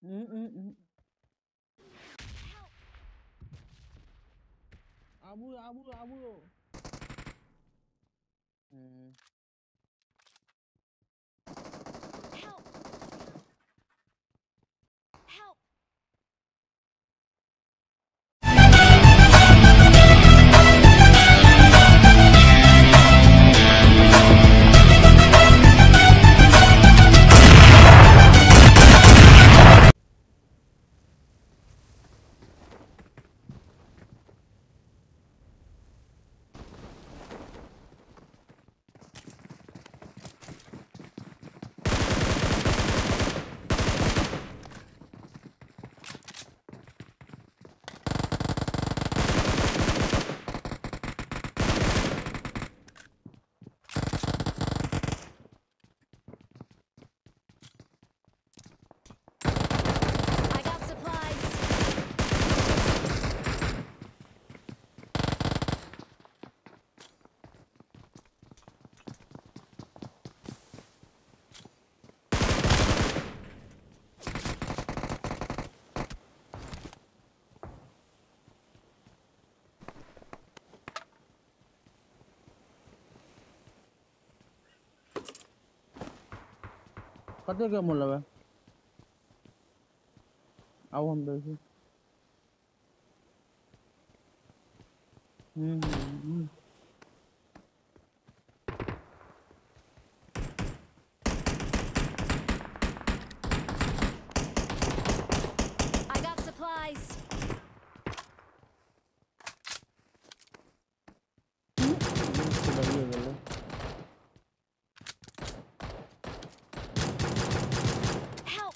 Abu abu abu. Help! Help! I got supplies. Kata क्या मतलब है? आओ हम देखें। हम्म। I got supplies. बढ़िया गल है। Help!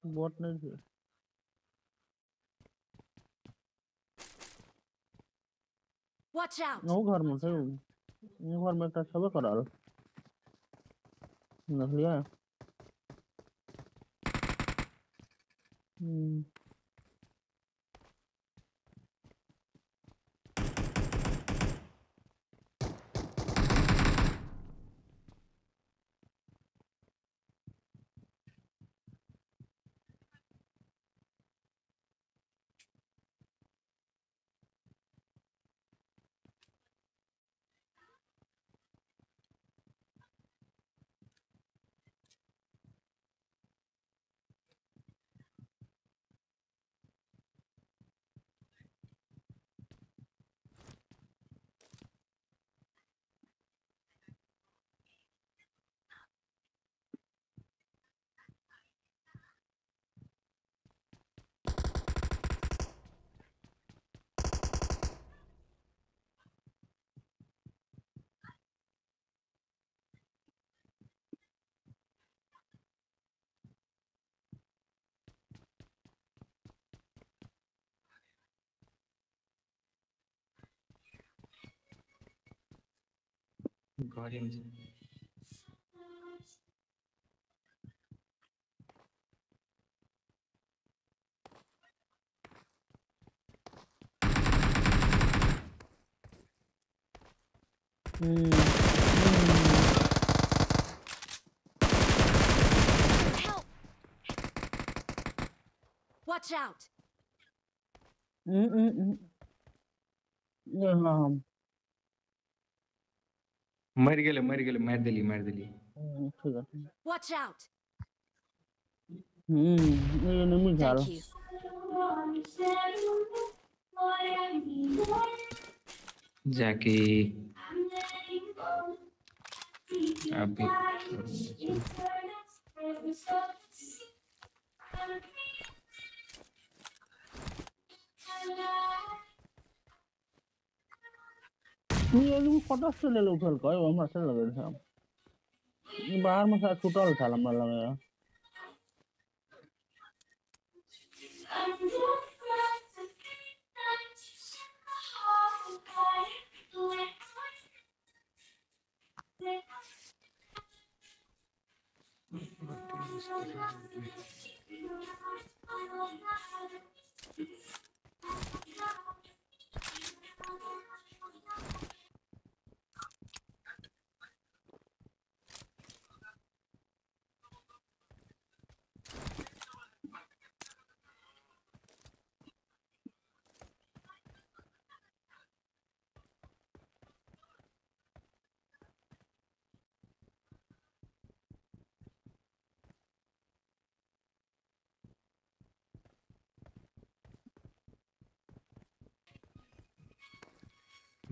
बहुत नहीं थी। Watch out! वो घर में थे। वो घर में तो सब करा लो। नकलिया है। गाड़ी में Help! Watch out! ये हाँ। मर गेले मार दिली ठीक है। Watch out! ये नहीं ख्याल। Thank you. जाके अभी ये जो फोटो से ले लो उठल का वो हमरा से लगे था। ये बाहर में सा छूटल था हमरा लगे।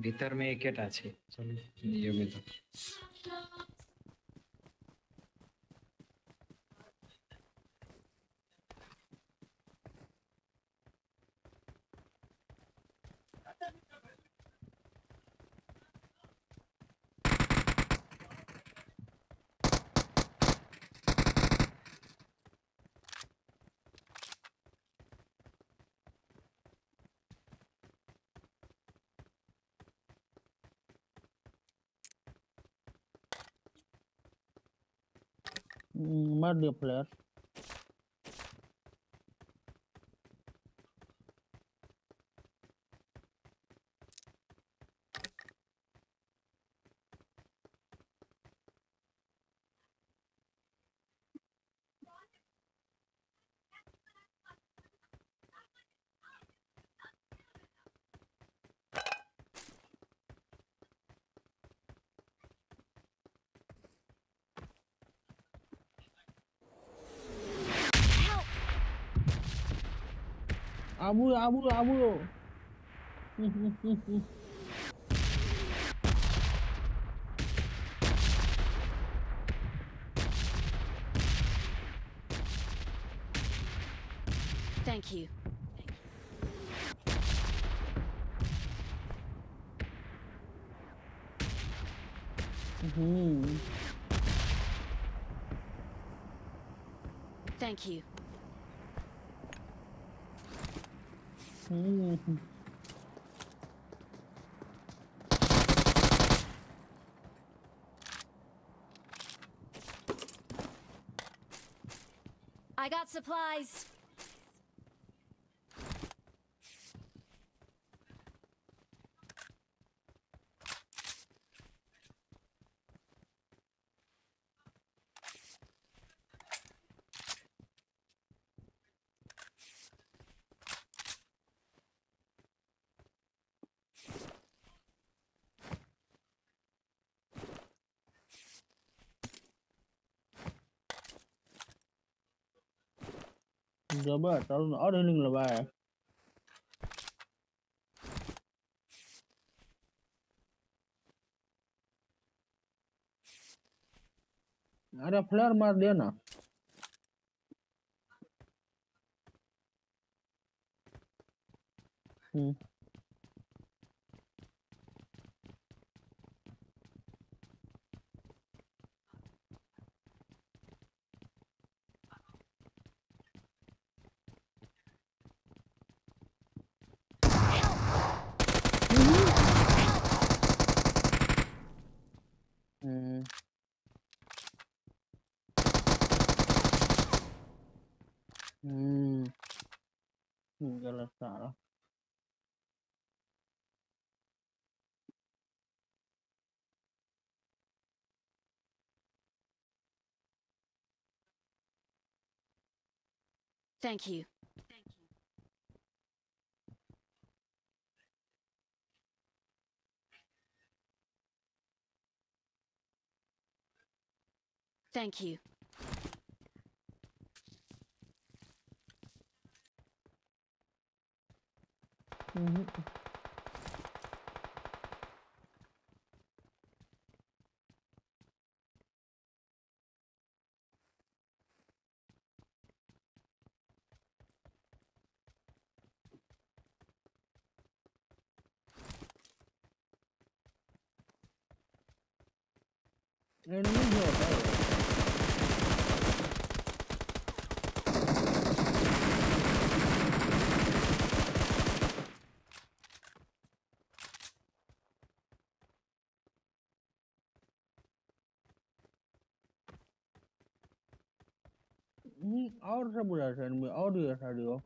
भीतर में एकेटा छे चलो ये भी तो मार दिया फ्लेयर। Help! आबू आबू आबू Thank you. Thank you. I got supplies. जबर चलो और हीलिंग लगाए। अरे फ्लेयर मार दिया ना। गलत सारा। Thank you. Thank you. Enemy भी होता है। और सब बुरा है में और ये सारी हो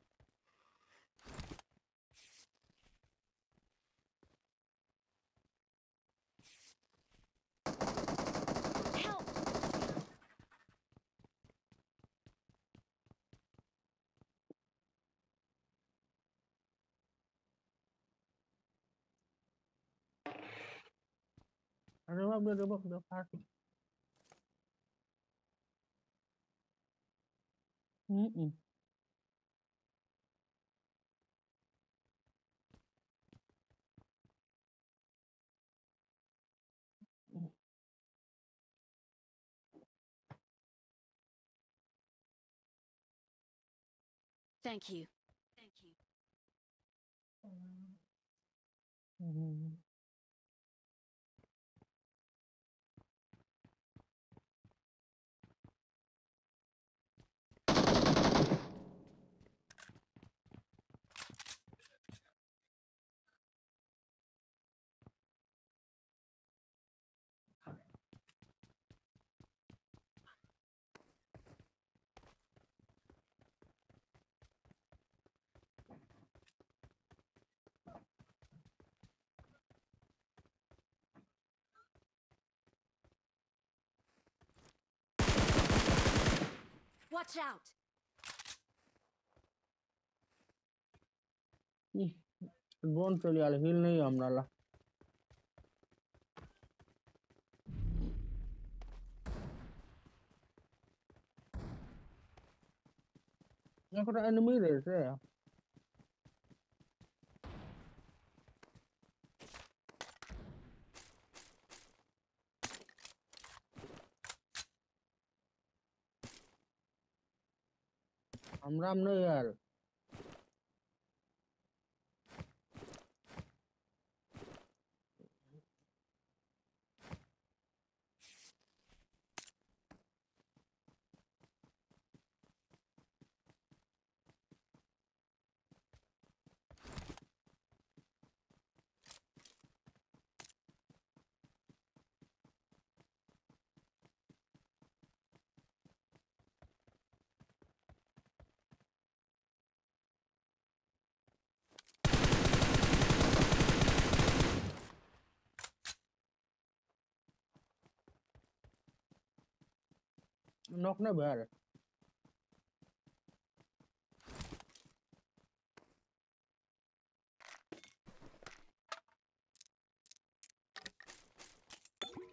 Help! अरे बाप रे फाट हम्म Thank you. Hmm Watch out! Drone चली आले हिल नहीं हमरा ला यहाँ पर एनिमी रहे से हमरा में नहीं यार नॉक नहीं भर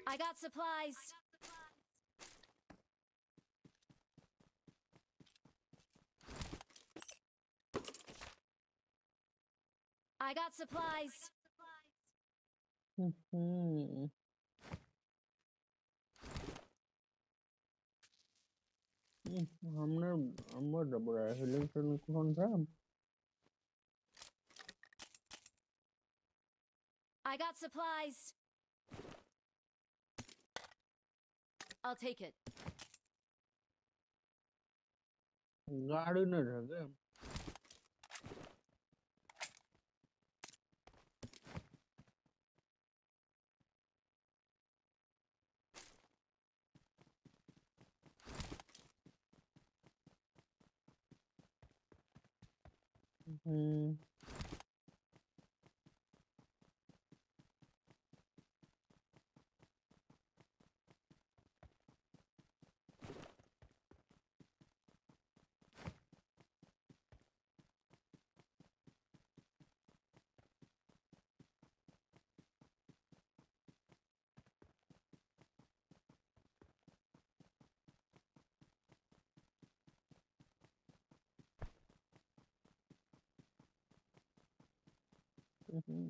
I got supplies. I got supplies. हम्म हमने बहुत बुरा है हिलिंग से कौन था I got supplies. I'll take it. गाड़ी नहीं रह गए हम्म हम्म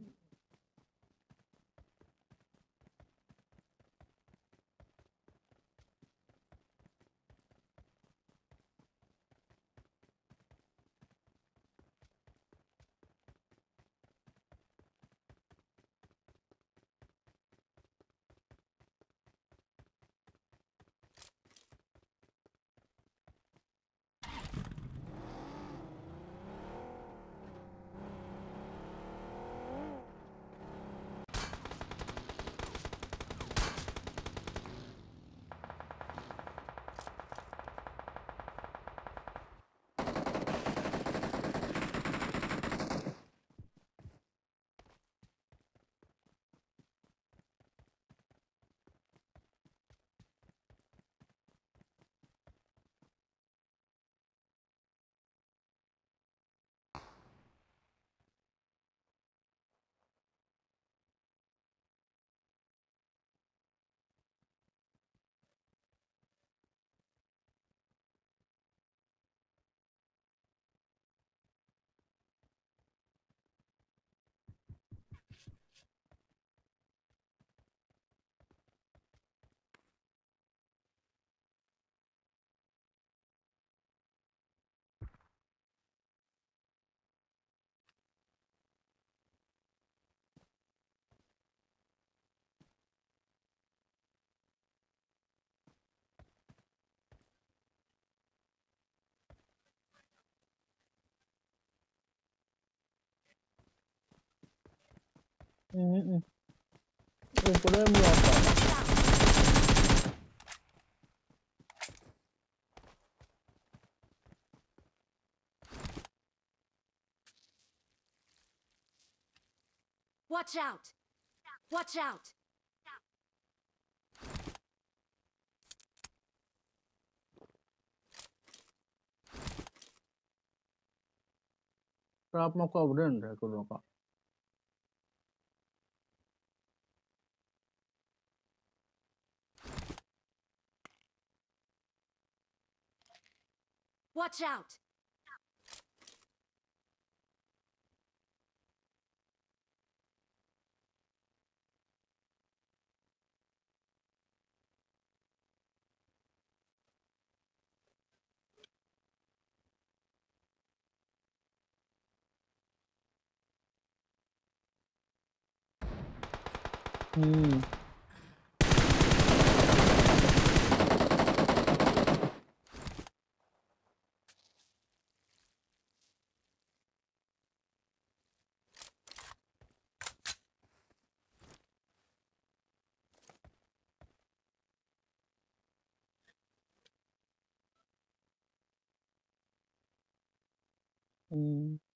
উপরে block Watch out! Watch out! trap mau kau beren dah kau dong. Watch out! Hmm. Hmm.